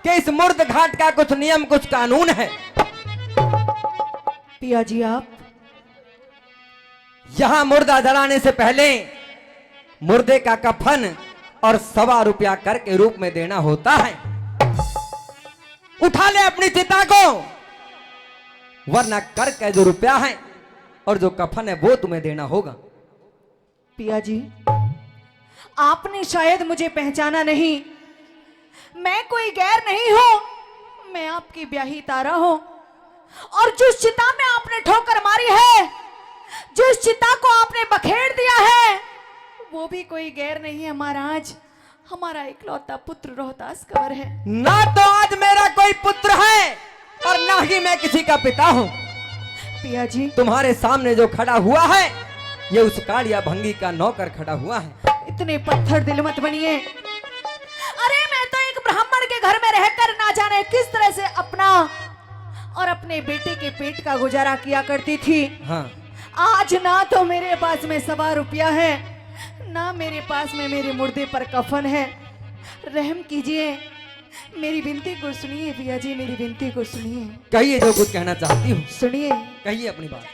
कि इस मुर्द घाट का कुछ नियम कुछ कानून है। पिया जी आप यहां मुर्दा जलाने से पहले मुर्दे का कफन और 1.25 रुपया कर के रूप में देना होता है। उठा ले अपनी चिता को, वरना कर का जो रुपया है और जो कफन है वो तुम्हें देना होगा। पिया जी आपने शायद मुझे पहचाना नहीं। मैं कोई गैर नहीं हूं, मैं आपकी ब्याही तारा हूं। और जिस चिता में आपने ठोकर मारी है, जिस चिता को आपने बखेड़ दिया है, वो भी कोई गैर नहीं है महाराज। हमारा इकलौता पुत्र रोहतास कंवर है। ना तो आज मेरा कोई पुत्र है और ना ही मैं किसी का पिता हूं। पिया जी तुम्हारे सामने जो खड़ा हुआ है ये उस कालिया भंगी का नौकर खड़ा हुआ है। इतने पत्थर दिल मत बनिए। अरे मैं तो एक ब्राह्मण के घर में रहकर ना जाने किस तरह से अपना और अपने बेटे के पेट का गुजारा किया करती थी। हाँ। आज ना तो मेरे पास में 1.25 रुपया है, ना मेरे पास में मेरे मुर्दे पर कफन है। रहम कीजिए, मेरी विनती को सुनिए पिया जी, मेरी विनती को सुनिए। कहिए जो कुछ कहना चाहती हूँ, सुनिए। कहिए अपनी बात।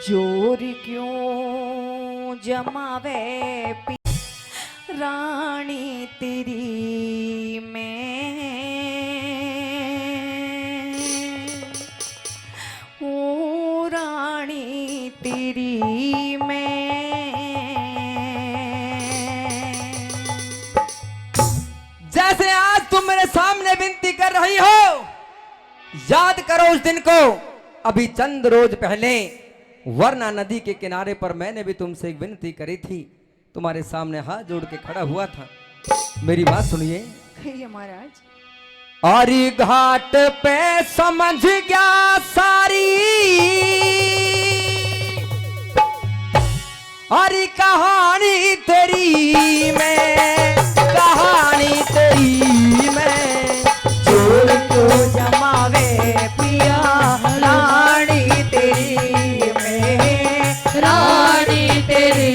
जोर क्यों जमावे रानी तेरी मैं, ओ रानी तेरी मैं। जैसे आज तुम मेरे सामने विनती कर रही हो, याद करो उस दिन को। अभी चंद रोज पहले वरना नदी के किनारे पर मैंने भी तुमसे एक विनती करी थी, तुम्हारे सामने हाथ जोड़ के खड़ा हुआ था। मेरी बात सुनिए। कहिए महाराज। आरी घाट पे समझ गया सारी, आरी कहानी तेरी मैं, कहानी तेरी मैं। जोर क्यों जमावे पिया रानी तेरी मैं, रानी तेरी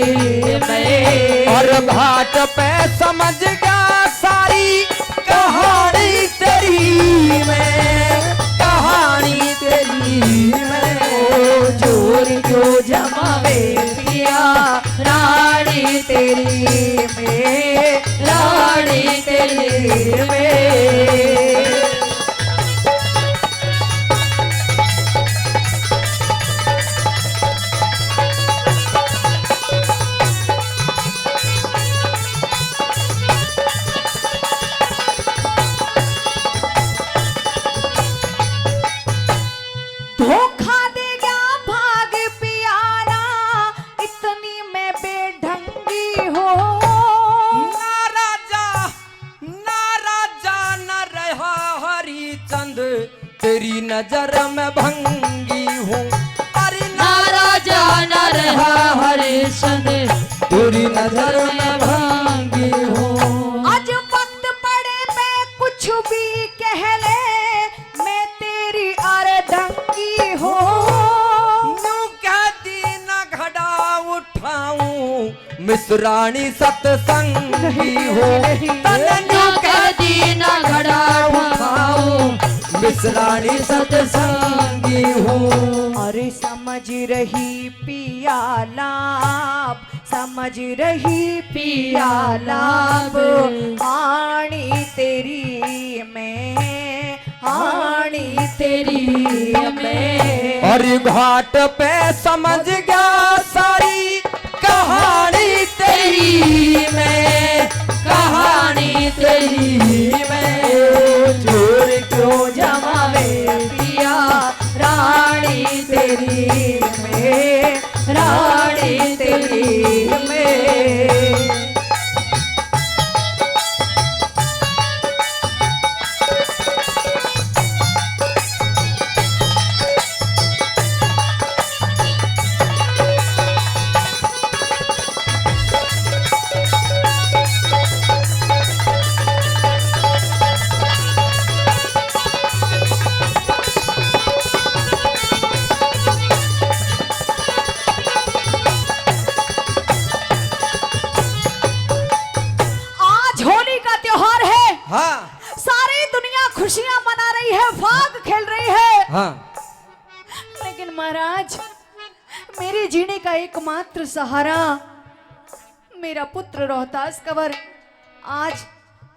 मैं। और घाट पे समझ गया सारी कहानी तेरी मैं, कहानी तेरी मैं। जोर क्यों जमावे पिया रानी तेरी में, रानी तेरी में। धोखा दे गया भाग पियाना, इतनी मैं बेढंगी हो। ना राजा न रहा हरिचंद, तेरी नजर में भंगी हूँ। अरे ना राजा न रहा हरिश्चंद, तेरी नजर में भंगी हूँ। आज वक्त पड़े मैं कुछ भी कह ले, मैं तेरी अर्धंगी हो। यूं कहती न घड़ा उठाऊं, मिसरानी सत्संगी हो। यूं कहती न घड़ा उठाऊं, मिसरानी सत्संगी हो। अरे समझ रही पिया लाभ, समझ रही पिया लाभ। आनी तेरी मैं, आनी तेरी मैं। और घाट पे समझ गया सारी कहानी तेरी मैं, कहानी तेरी मैं। जोर क्यों जमावे पिया रानी तेरी में, रानी तेरी में। रही है, फाग खेल रही है। हाँ लेकिन महाराज, मेरे जीने का एकमात्र सहारा मेरा पुत्र रोहतास कंवर, आज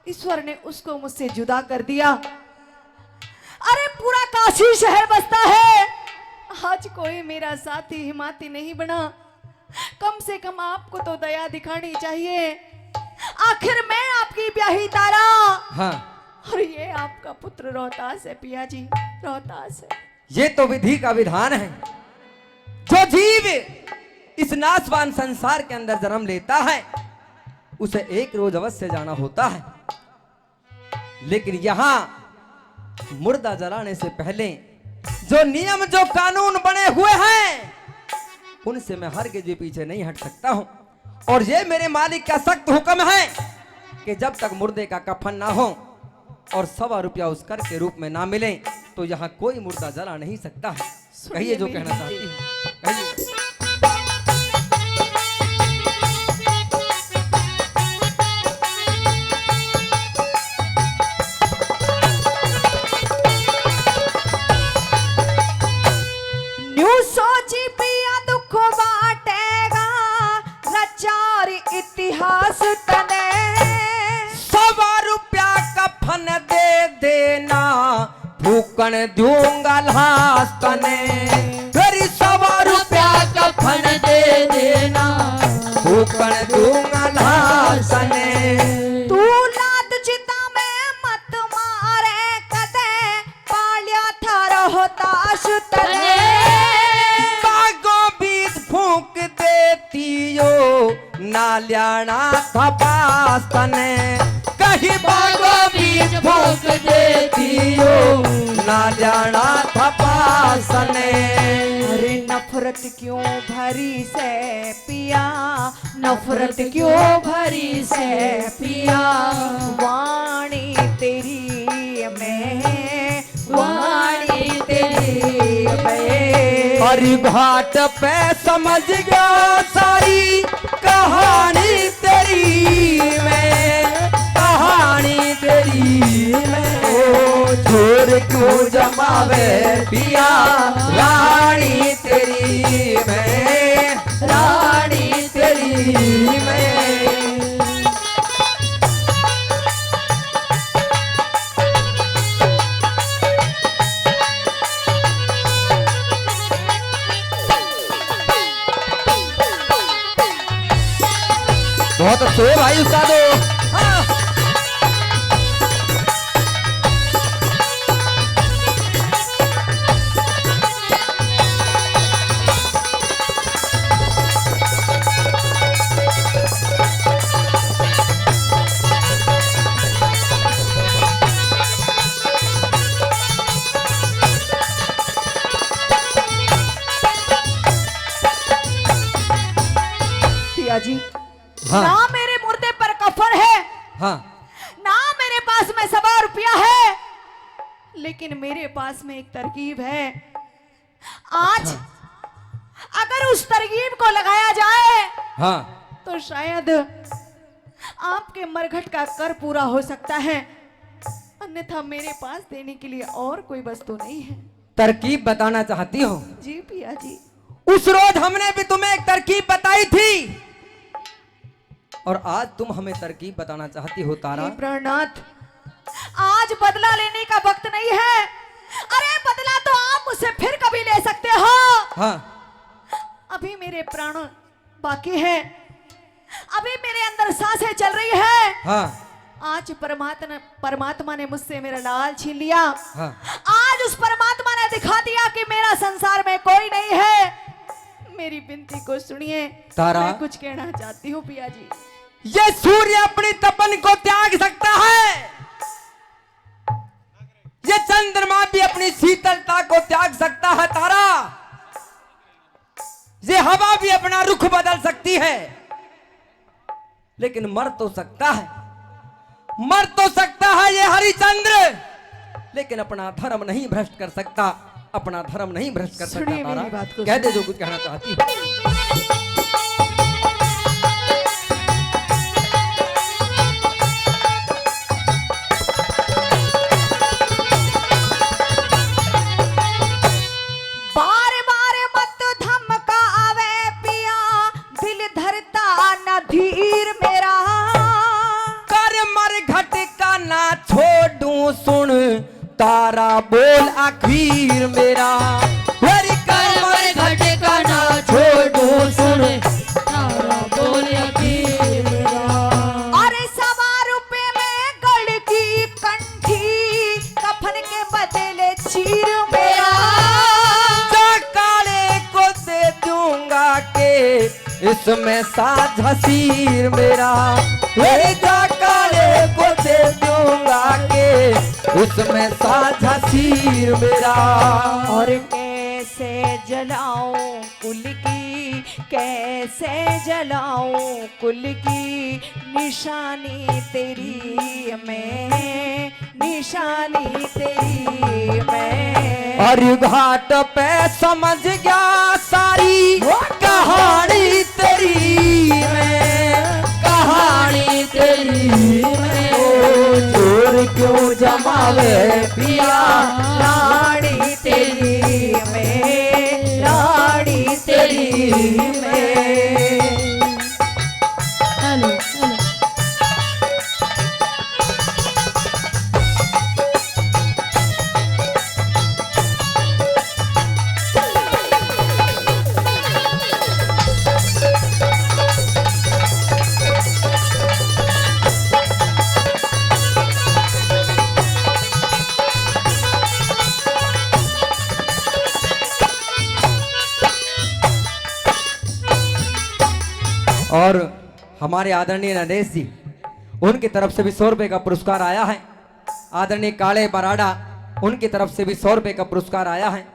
ईश्वर ने उसको मुझसे जुदा कर दिया। अरे पूरा काशी शहर बसता है, आज कोई मेरा साथी हिमाती नहीं बना। कम से कम आपको तो दया दिखानी चाहिए। आखिर मैं आपकी ब्याही तारा, हाँ, और ये आपका पुत्र रोहतास है पिया जी, रोहतास है। ये तो विधि का विधान है। जो जीव इस नाशवान संसार के अंदर जन्म लेता है उसे एक रोज अवश्य जाना होता है। लेकिन यहां मुर्दा जलाने से पहले जो नियम, जो कानून बने हुए हैं, उनसे मैं हरगिज़ भी पीछे नहीं हट सकता हूं। और ये मेरे मालिक का सख्त हुक्म है कि जब तक मुर्दे का कफन ना हो और 1.25 रुपया उस कर के रूप में ना मिले तो यहाँ कोई मुर्दा जला नहीं सकता है। कहिए जो कहना चाहती हूँ, कहिए। न्यू सोची पिया दुख बाटेगा, रचार इतिहास तने। 1.25 रुपया कफन दे देना, फूकन दूंगा लाश तने। फिर 1.25 रुपया कफन दे देना, फूकन दूंगा लाश तने। तू लात चिता में मत मारे, कदे पालिया था रोहतास तने। बागों बीच फूक देती हो, नालियाना था पास तने। कहीं बागों बीच फूक देती हो, नालियाना था पास तने। अरे नफरत क्यों भरी से पिया, नफरत क्यों भरी से पिया। वाणी तेरी में, वाणी तेरी में। हरी घाट पे समझ गया सारी कहानी तेरी में, कहानी तेरी में। ओ छोर क्यों जमावे पिया, रानी तेरी में, रानी तेरी में। बहुत अच्छे भाई उस्तादो। हाँ। पिया जी, हाँ। ना मेरे मुर्दे पर कफन है, हाँ ना मेरे पास में 1.25 रुपया है, लेकिन मेरे पास में एक तरकीब है। आज अगर उस तरकीब को लगाया जाए हाँ, तो शायद आपके मरघट का कर पूरा हो सकता है, अन्यथा मेरे पास देने के लिए और कोई वस्तु नहीं है। तरकीब बताना चाहती हो? जी पिया जी। उस रोज हमने भी तुम्हें एक तरकीब बताई थी और आज तुम हमें तरकीब बताना चाहती हो तारा। हे प्राणनाथ, आज बदला लेने का वक्त नहीं है। अरे बदला तो आप मुझसे फिर कभी ले सकते हो। हाँ, अभी मेरे प्राण बाकी है, अभी मेरे अंदर सांसें चल रही है। हाँ, आज परमात्मा ने मुझसे मेरा लाल छीन लिया। हाँ। आज उस परमात्मा ने दिखा दिया कि मेरा संसार में कोई नहीं है। मेरी विनती को सुनिए तारा। मैं कुछ कहना चाहती हूँ पिया जी। ये सूर्य अपनी तपन को त्याग सकता है, ये चंद्रमा भी अपनी शीतलता को त्याग सकता है तारा, ये हवा भी अपना रुख बदल सकती है, लेकिन मर तो सकता है, मर तो सकता है ये हरिचंद्र, लेकिन अपना धर्म नहीं भ्रष्ट कर सकता, अपना धर्म नहीं भ्रष्ट कर सकता। सुनिए तारा मेरी बात को, कह दे जो कुछ कहना चाहती हो। बोल आखिर मेरा, मेरी कमर घटका ना छोड़ू सुन तारा बोल आखिर मेरा। अरे 1.25 रुपए में गढ़ की कंठी, कफन के बदले चीर मेरा। जो काले को दे दूंगा के इसमें साझ हसीर मेरा, मेरी जो काले को दे दूंगा के उसमें साझ हसीर मेरा। और कैसे जलाऊं कुल की, कैसे जलाऊं कुल की निशानी तेरी मैं, निशानी तेरी मैं। और घाट पे समझ गया सारी कहानी तेरी मैं, कहानी तेरी मैं। जोर क्यों जमावे पिया, रानी तेरी मैं, रानी तेरी मैं। हेलो हेलो और हमारे आदरणीय नरेश जी, उनकी तरफ से भी 100 रुपए का पुरस्कार आया है। आदरणीय काले बराड़ा, उनकी तरफ से भी 100 रुपए का पुरस्कार आया है।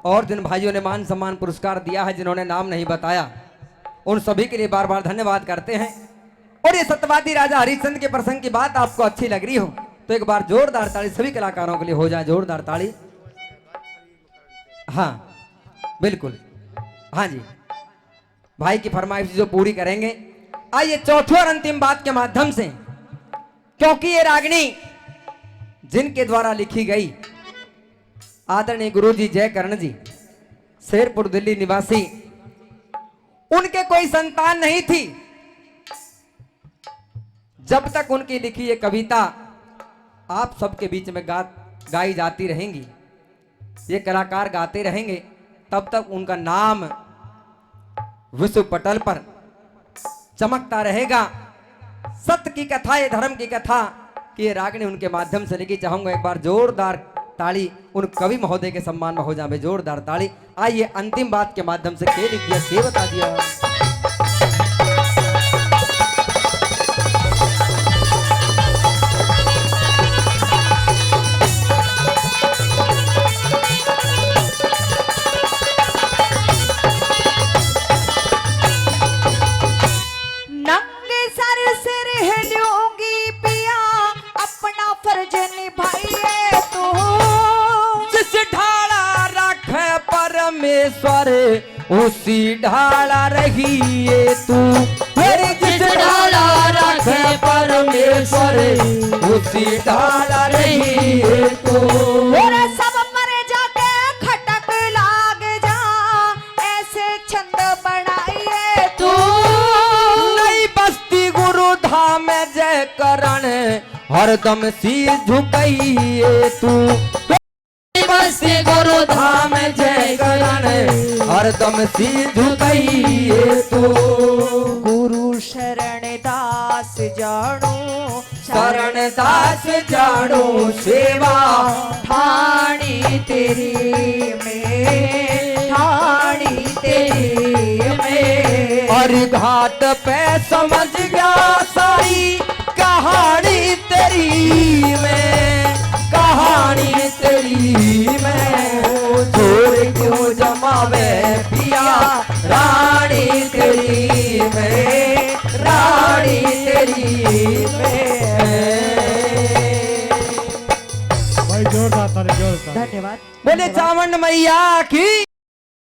और जिन भाइयों ने मान सम्मान पुरस्कार दिया है, जिन्होंने नाम नहीं बताया, उन सभी के लिए बार बार धन्यवाद करते हैं। और ये सत्यवादी राजा हरिश्चंद्र के प्रसंग की बात आपको अच्छी लग रही हो तो एक बार जोरदार ताली सभी कलाकारों के लिए हो जाए, जोरदार ताली। हाँ बिल्कुल, हाँ जी, भाई की फरमाइश जो पूरी करेंगे। आइए चौथी और अंतिम बात के माध्यम से, क्योंकि ये रागनी जिनके द्वारा लिखी गई, आदरणीय गुरुजी जयकर्ण जी, शेरपुर दिल्ली निवासी, उनके कोई संतान नहीं थी। जब तक उनकी लिखी ये कविता आप सबके बीच में गाई जाती रहेंगी, ये कलाकार गाते रहेंगे, तब तक उनका नाम विश्व पटल पर चमकता रहेगा। सत्य की कथा, ये धर्म की कथा कि ये रागनी उनके माध्यम से लिखी। चाहूंगा एक बार जोरदार ताली उन कवि महोदय के सम्मान में हो जाए, जोरदार ताली। आइए अंतिम बात के माध्यम से के लिख दिया, के बता दिया। परमेश्वर उसी ढाला रहिए तू, मेरी जिस ढाला रखे परमेश्वर उसी ढाला रहिए तू। मेरे सब पर जाके खटक लाग जा, ऐसे छंद बनाइए तू। नई बस्ती गुरु धाम जय करण हरदम शीर झुकाइए तू, बस्ती गुरु धाम जय करण हरदम शीर झुकाइए तू। गुरु शरण दास जानो, शरण दास जानो सेवा ठाणी तेरी में, ठाणी तेरी में। और घाट पे समझ गया सारी कहानी तेरी में, कहानी तेरी में। छोड़ क्यों जमावे पिया, रानी तेरी में, रानी तेरी में। भाई जोरदार ताली, जोरदार। धन्यवाद। बोले चावंड मैया की।